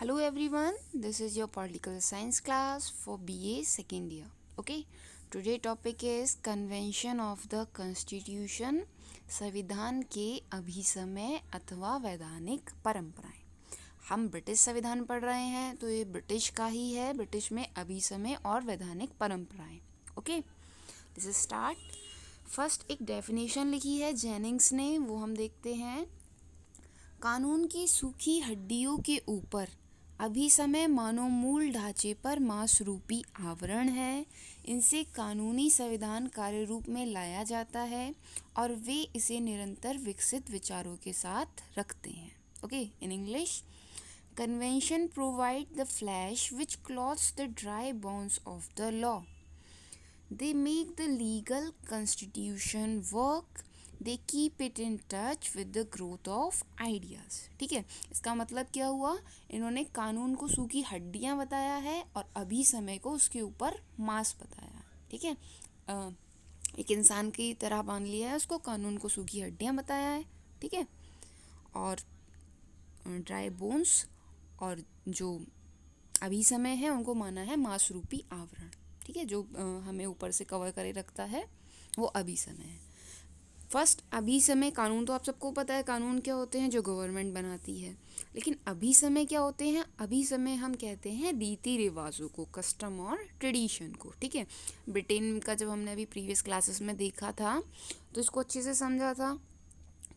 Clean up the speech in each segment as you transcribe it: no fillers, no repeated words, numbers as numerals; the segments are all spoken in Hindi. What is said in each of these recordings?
Hello everyone, this is your political science class for BA second year. Okay, today topic is Convention of the Constitution, संविधान के अभिसमय अथवा वैधानिक परंपराएं। हम ब्रिटिश संविधान पढ़ रहे हैं तो ये ब्रिटिश का ही है, ब्रिटिश में अभिसमय और वैधानिक परंपराएं। Okay, this is start. First एक डेफिनेशन लिखी है जेनिंग्स ने, वो हम देखते हैं। कानून की सूखी हड्डियों के ऊपर अभिसमय मानव मूल ढांचे पर मांस रूपी आवरण है। इनसे कानूनी संविधान कार्य रूप में लाया जाता है और वे इसे निरंतर विकसित विचारों के साथ रखते हैं। Okay, in English, convention provide the flash which clothes the dry bones of the law. They make the legal constitution work. They keep it in touch with the growth of ideas. ठीक है, इसका मतलब क्या हुआ? इन्होंने कानून को सूखी हड्डियां बताया है और अभी समय को उसके ऊपर मांस बताया। ठीक है, एक इंसान की तरह मान लिया है उसको, कानून को सूखी हड्डियां बताया है। ठीक है, और ड्राई बोन्स और जो अभी समय है उनको माना है मांस रूपी आवरण। ठीक है, जो हमें ऊपर से कवर करे रखता है वो अभी समय है। फर्स्ट, अभी समय कानून तो आप सबको पता है कानून क्या होते हैं, जो गवर्नमेंट बनाती है। लेकिन अभी समय क्या होते हैं? अभी समय हम कहते हैं रीति रिवाजों को, कस्टम और ट्रेडिशन को। ठीक है, ब्रिटेन का जब हमने अभी प्रीवियस क्लासेस में देखा था तो इसको अच्छे से समझा था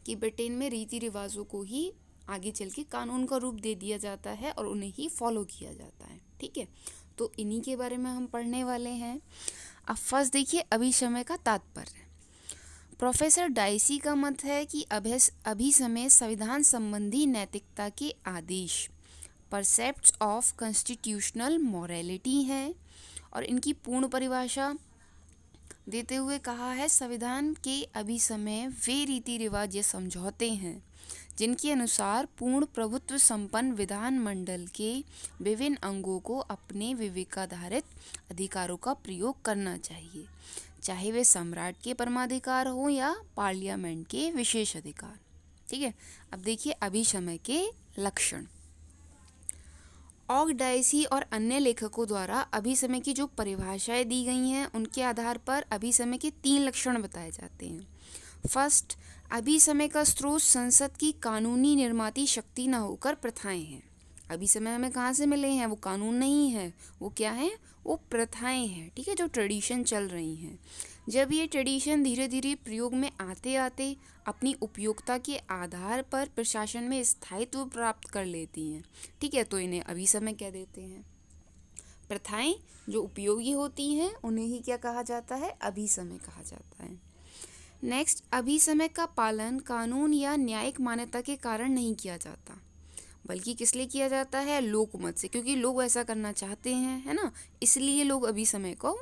कि ब्रिटेन में रीति रिवाजों को ही आगे चल के कानून का रूप दे दिया जाता है और उन्हें ही फॉलो किया जाता है। ठीक है, तो इन्हीं के बारे में हम पढ़ने वाले हैं। अब फर्स्ट देखिए अभिसमय का तात्पर्य। प्रोफेसर डाइसी का मत है कि अभिसमय संविधान संबंधी नैतिकता के आदेश, परसेप्ट्स ऑफ कॉन्स्टिट्यूशनल मॉरलिटी हैं, और इनकी पूर्ण परिभाषा देते हुए कहा है संविधान के अभिसमय वे रीति रिवाज या समझौते हैं जिनके अनुसार पूर्ण प्रभुत्व संपन्न विधानमंडल के विभिन्न अंगों को अपने विवेकाधारित अधिकारों का प्रयोग करना चाहिए, चाहे वे सम्राट के परमाधिकार हो या पार्लियामेंट के विशेष अधिकार। ठीक है, अब देखिए अभिसमय के लक्षण। ऑग डाइसी और अन्य लेखकों द्वारा अभिसमय की जो परिभाषाएं दी गई हैं उनके आधार पर अभिसमय के 3 लक्षण बताए जाते हैं। फर्स्ट, अभिसमय का स्रोत संसद की कानूनी निर्माती शक्ति न होकर प्रथाएं हैं। अभिसमय हमें कहाँ से मिले हैं? वो कानून नहीं है, वो क्या है? वो प्रथाएं हैं। ठीक है, जो ट्रेडिशन चल रही हैं। जब ये ट्रेडिशन धीरे धीरे प्रयोग में आते आते अपनी उपयोगिता के आधार पर प्रशासन में स्थायित्व प्राप्त कर लेती हैं, ठीक है, तो इन्हें अभिसमय कह देते हैं। प्रथाएं जो उपयोगी होती हैं उन्हें ही क्या कहा जाता है? अभिसमय कहा जाता है। नेक्स्ट, अभिसमय का पालन कानून या न्यायिक मान्यता के कारण नहीं किया जाता, बल्कि किस लिए किया जाता है? लोकमत से, क्योंकि लोग ऐसा करना चाहते हैं, है ना, इसलिए लोग अभिसमय को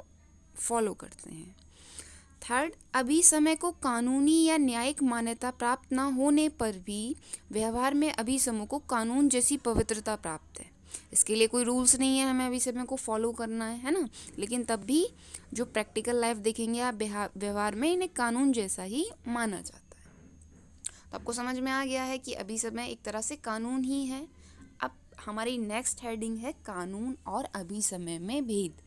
फॉलो करते हैं। थर्ड, अभिसमय को कानूनी या न्यायिक मान्यता प्राप्त न होने पर भी व्यवहार में अभिसमय को कानून जैसी पवित्रता प्राप्त है। इसके लिए कोई रूल्स नहीं है, हमें अभिसमय को फॉलो करना है ना, लेकिन तब भी जो प्रैक्टिकल लाइफ देखेंगे आप व्यवहार में इन्हें कानून जैसा ही माना जाता है। तो आपको समझ में आ गया है कि अभिसमय एक तरह से कानून ही है। अब हमारी नेक्स्ट हेडिंग है कानून और अभिसमय में भेद,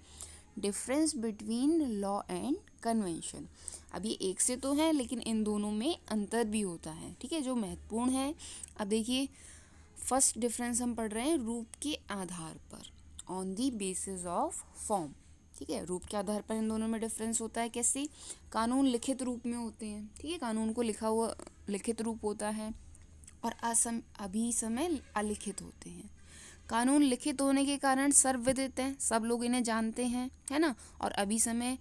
difference between law and convention. अब ये एक से तो है लेकिन इन दोनों में अंतर भी होता है। ठीक है, जो महत्वपूर्ण है। अब देखिए फर्स्ट डिफरेंस हम पढ़ रहे हैं रूप के आधार पर, on the basis of form. ठीक है, रूप के आधार पर इन दोनों में डिफरेंस होता है। कैसे? कानून लिखित रूप में होते हैं। ठीक है, कानून को लिखा हुआ लिखित रूप होता है और अभिसमय अलिखित होते हैं। कानून लिखित होने के कारण सर्वविदित हैं, सब लोग इन्हें जानते हैं, है ना, और अभिसमय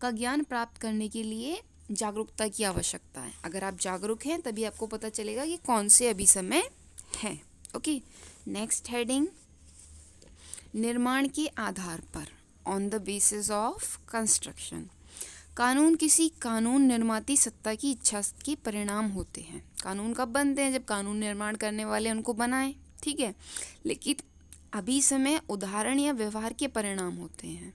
का ज्ञान प्राप्त करने के लिए जागरूकता की आवश्यकता है। अगर आप जागरूक हैं तभी आपको पता चलेगा कि कौन से अभिसमय हैं। ओके, नेक्स्ट हेडिंग, निर्माण के आधार पर, on the basis of construction. कानून किसी कानून निर्माती सत्ता की इच्छा के परिणाम होते हैं। कानून कब बनते हैं? जब कानून निर्माण करने वाले उनको बनाएं। ठीक है, लेकिन अभिसमय उदाहरण या व्यवहार के परिणाम होते हैं।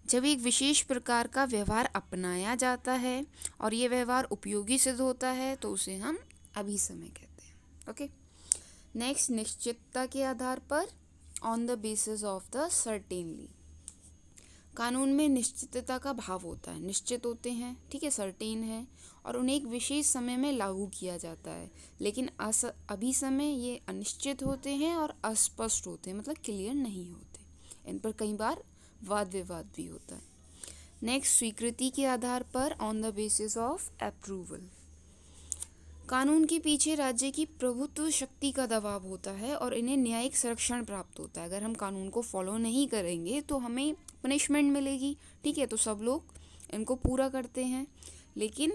जब एक विशेष प्रकार का व्यवहार अपनाया जाता है और ये व्यवहार उपयोगी सिद्ध होता है तो उसे हम अभिसमय कहते हैं। ओके, नेक्स्ट, निश्चितता के आधार पर, on the basis of the certainly. कानून में निश्चितता का भाव होता है, निश्चित होते हैं, ठीक है, सर्टेन है, और उन्हें एक विशेष समय में लागू किया जाता है। लेकिन अभी समय ये अनिश्चित होते हैं और अस्पष्ट होते हैं, मतलब क्लियर नहीं होते। इन पर कई बार वाद विवाद भी होता है। नेक्स्ट, स्वीकृति के आधार पर, on the basis of approval. कानून के पीछे राज्य की प्रभुत्व शक्ति का दबाव होता है और इन्हें न्यायिक संरक्षण प्राप्त होता है। अगर हम कानून को फॉलो नहीं करेंगे तो हमें पनिशमेंट मिलेगी, ठीक है, तो सब लोग इनको पूरा करते हैं। लेकिन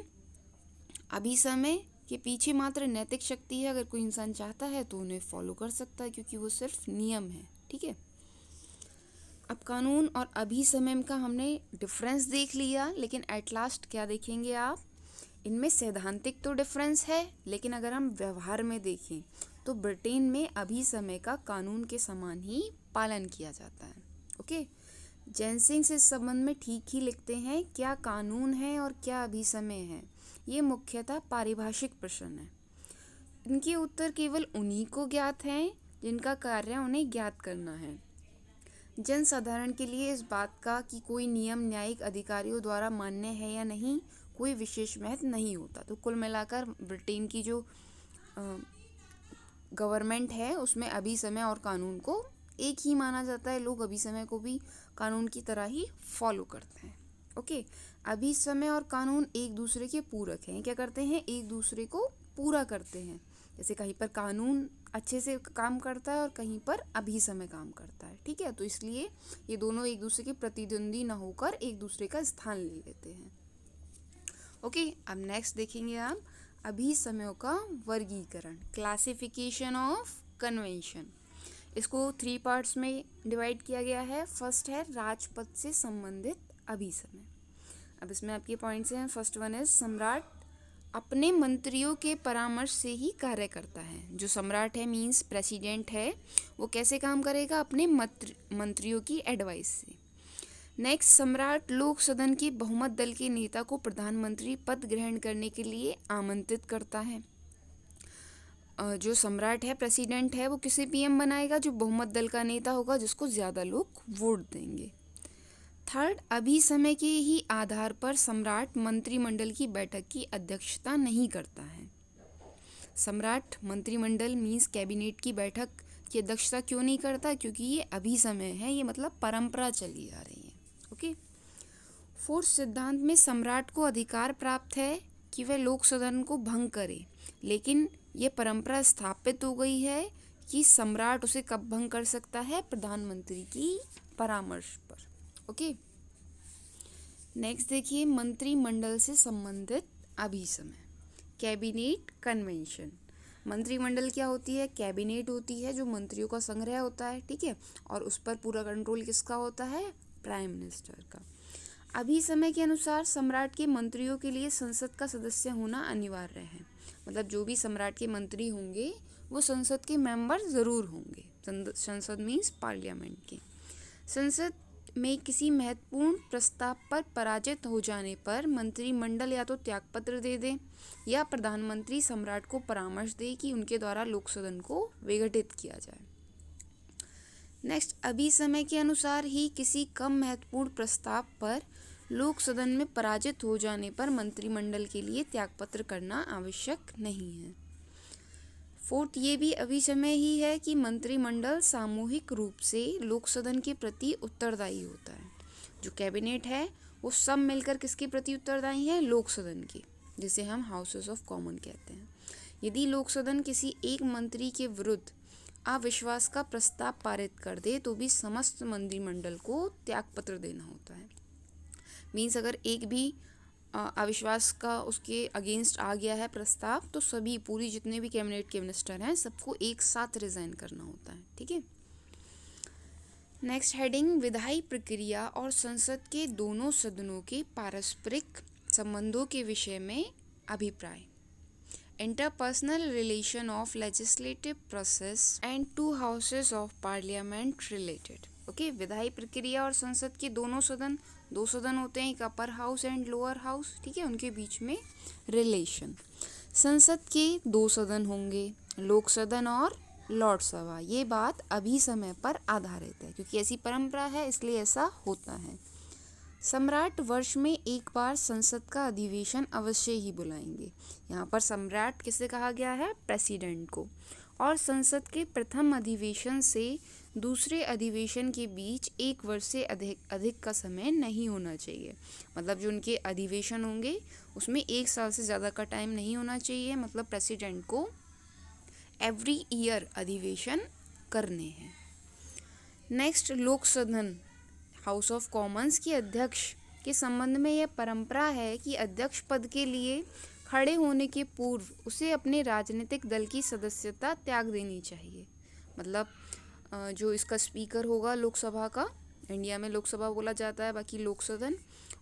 अभी समय के पीछे मात्र नैतिक शक्ति है, अगर कोई इंसान चाहता है तो उन्हें फॉलो कर सकता है, क्योंकि वो सिर्फ नियम है, ठीक है। अब कानून और अभी समय का हमने डिफरेंस देख लिया, लेकिन एट लास्ट क्या देखेंगे आप, इनमें सैद्धांतिक तो डिफरेंस है, लेकिन अगर हम व्यवहार में देखें तो ब्रिटेन में अभी समय का कानून के समान ही पालन किया जाता है। ओके, जेनसिंग्स इस संबंध में ठीक ही लिखते हैं, क्या कानून है और क्या अभी समय है, ये मुख्यतः पारिभाषिक प्रश्न है। इनके उत्तर केवल उन्हीं को ज्ञात हैं जिनका कार्य उन्हें ज्ञात करना है। जन साधारण के लिए इस बात का कि कोई नियम न्यायिक अधिकारियों द्वारा मान्य है या नहीं कोई विशेष महत्व नहीं होता। तो कुल मिलाकर ब्रिटेन की जो गवर्नमेंट है उसमें अभी समय और कानून को एक ही माना जाता है। लोग अभी समय को भी कानून की तरह ही फॉलो करते हैं। ओके, अभी समय और कानून एक दूसरे के पूरक हैं। क्या करते हैं, एक दूसरे को पूरा करते हैं। जैसे कहीं पर कानून अच्छे से काम करता है और कहीं पर अभी समय काम करता है, ठीक है। तो इसलिए ये दोनों एक दूसरे के प्रतिद्वंदी ना होकर एक दूसरे का स्थान ले लेते हैं। ओके, अब नेक्स्ट देखेंगे आप अभी समयों का वर्गीकरण, क्लासिफिकेशन ऑफ कन्वेंशन। इसको 3 पार्ट्स में डिवाइड किया गया है। फर्स्ट है राजपद से संबंधित अभी समय। अब इसमें आपके पॉइंट्स हैं। फर्स्ट वन है सम्राट अपने मंत्रियों के परामर्श से ही कार्य करता है। जो सम्राट है मीन्स प्रेसिडेंट है, वो कैसे काम करेगा, अपने मंत्रियों की एडवाइस से। नेक्स्ट, सम्राट लोक सदन के बहुमत दल के नेता को प्रधानमंत्री पद ग्रहण करने के लिए आमंत्रित करता है। जो सम्राट है, प्रेसिडेंट है, वो किसे पीएम बनाएगा, जो बहुमत दल का नेता होगा जिसको ज़्यादा लोग वोट देंगे। थर्ड, अभी समय के ही आधार पर सम्राट मंत्रिमंडल की बैठक की अध्यक्षता नहीं करता है। सम्राट मंत्रिमंडल मीन्स कैबिनेट की बैठक की अध्यक्षता क्यों नहीं करता, क्योंकि ये अभी समय है, ये मतलब परंपरा चली आ रही है। ओके, फोर्थ सिद्धांत में सम्राट को अधिकार प्राप्त है कि वह लोक सदन को भंग करे, लेकिन ये परंपरा स्थापित हो गई है कि सम्राट उसे कब भंग कर सकता है, प्रधानमंत्री की परामर्श पर। ओके, नेक्स्ट देखिए मंत्रिमंडल से संबंधित अभी समय, कैबिनेट कन्वेंशन। मंत्रिमंडल क्या होती है, कैबिनेट होती है, जो मंत्रियों का संग्रह होता है, ठीक है, और उस पर पूरा कंट्रोल किसका होता है, प्राइम मिनिस्टर का। अभी समय के अनुसार सम्राट के मंत्रियों के लिए संसद का सदस्य होना अनिवार्य है। मतलब जो भी सम्राट के मंत्री होंगे वो संसद के मेंबर ज़रूर होंगे। संसद मीन्स पार्लियामेंट के। संसद में किसी महत्वपूर्ण प्रस्ताव पर पराजित हो जाने पर मंत्रिमंडल या तो त्यागपत्र दे दे या प्रधानमंत्री सम्राट को परामर्श दे कि उनके द्वारा लोक सदन को विघटित किया जाए। नेक्स्ट, अभी समय के अनुसार ही किसी कम महत्वपूर्ण प्रस्ताव पर लोक सदन में पराजित हो जाने पर मंत्रिमंडल के लिए त्यागपत्र करना आवश्यक नहीं है। फोर्थ, ये भी अभी समय ही है कि मंत्रिमंडल सामूहिक रूप से लोक सदन के प्रति उत्तरदायी होता है। जो कैबिनेट है वो सब मिलकर किसके प्रति उत्तरदायी है, लोक सदन के, जिसे हम हाउसेस ऑफ कॉमन कहते हैं। यदि लोक सदन किसी एक मंत्री के विरुद्ध अविश्वास का प्रस्ताव पारित कर दे तो भी समस्त मंत्रिमंडल को त्यागपत्र देना होता है। मीन्स अगर एक भी अविश्वास का उसके अगेंस्ट आ गया है प्रस्ताव तो सभी पूरी जितने भी कैबिनेट के मिनिस्टर हैं सबको एक साथ रिजाइन करना होता है, ठीक है। नेक्स्ट हेडिंग, विधायी प्रक्रिया और संसद के दोनों सदनों के पारस्परिक संबंधों के विषय में अभिप्राय। Interpersonal relation of legislative process and to houses of parliament related. Okay, विधायी प्रक्रिया और संसद के दोनों सदन, 2 सदन होते हैं, एक upper house and lower house, ठीक है, उनके बीच में रिलेशन। संसद के 2 सदन होंगे, लोक सदन और लौट सभा। ये बात अभी समय पर आधारित है, क्योंकि ऐसी परंपरा है इसलिए ऐसा होता है। सम्राट वर्ष में एक बार संसद का अधिवेशन अवश्य ही बुलाएंगे। यहाँ पर सम्राट किसे कहा गया है? प्रेसिडेंट को। और संसद के प्रथम अधिवेशन से दूसरे अधिवेशन के बीच 1 वर्ष से अधिक का समय नहीं होना चाहिए। मतलब जो उनके अधिवेशन होंगे उसमें 1 साल से ज़्यादा का टाइम नहीं होना चाहिए। मतलब प्रेसिडेंट को एवरी ईयर अधिवेशन करने हैं। नेक्स्ट, लोक सदन हाउस ऑफ कॉमन्स की अध्यक्ष के संबंध में यह परंपरा है कि अध्यक्ष पद के लिए खड़े होने के पूर्व उसे अपने राजनीतिक दल की सदस्यता त्याग देनी चाहिए। मतलब जो इसका स्पीकर होगा लोकसभा का, इंडिया में लोकसभा बोला जाता है, बाकी लोक सदन,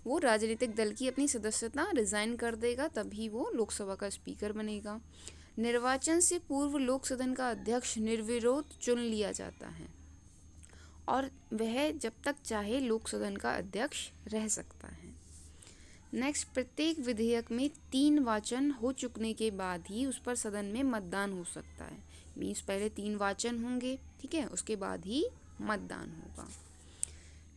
वो राजनीतिक दल की अपनी सदस्यता रिजाइन कर देगा, तभी वो लोकसभा का स्पीकर बनेगा। निर्वाचन से पूर्व लोक सदन का अध्यक्ष निर्विरोध चुन लिया जाता है और वह जब तक चाहे लोक सदन का अध्यक्ष रह सकता है। नेक्स्ट, प्रत्येक विधेयक में 3 वाचन हो चुकने के बाद ही उस पर सदन में मतदान हो सकता है। मीन्स पहले 3 वाचन होंगे, ठीक है, उसके बाद ही मतदान होगा।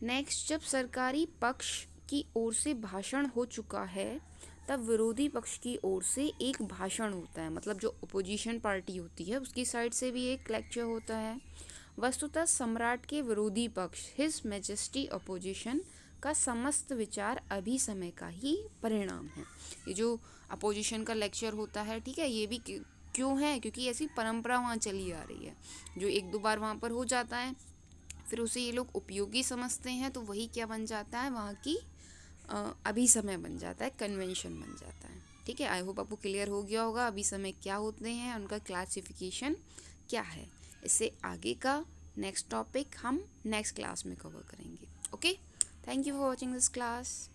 नेक्स्ट, जब सरकारी पक्ष की ओर से भाषण हो चुका है तब विरोधी पक्ष की ओर से एक भाषण होता है। मतलब जो अपोजिशन पार्टी होती है उसकी साइड से भी एक लेक्चर होता है। वस्तुतः सम्राट के विरोधी पक्ष हिज मैजेस्टी अपोजिशन का समस्त विचार अभी समय का ही परिणाम है। ये जो अपोजिशन का लेक्चर होता है, ठीक है, ये भी क्यों है? क्योंकि ऐसी परंपरा वहाँ चली आ रही है। जो 1-2 बार वहाँ पर हो जाता है फिर उसे ये लोग उपयोगी समझते हैं, तो वही क्या बन जाता है, वहाँ की अभी समय बन जाता है, कन्वेंशन बन जाता है। ठीक है, आई होप आपको क्लियर हो गया होगा अभी समय क्या होते हैं, उनका क्लासिफिकेशन क्या है। इससे आगे का नेक्स्ट टॉपिक हम नेक्स्ट क्लास में कवर करेंगे। Okay, thank you for watching this class.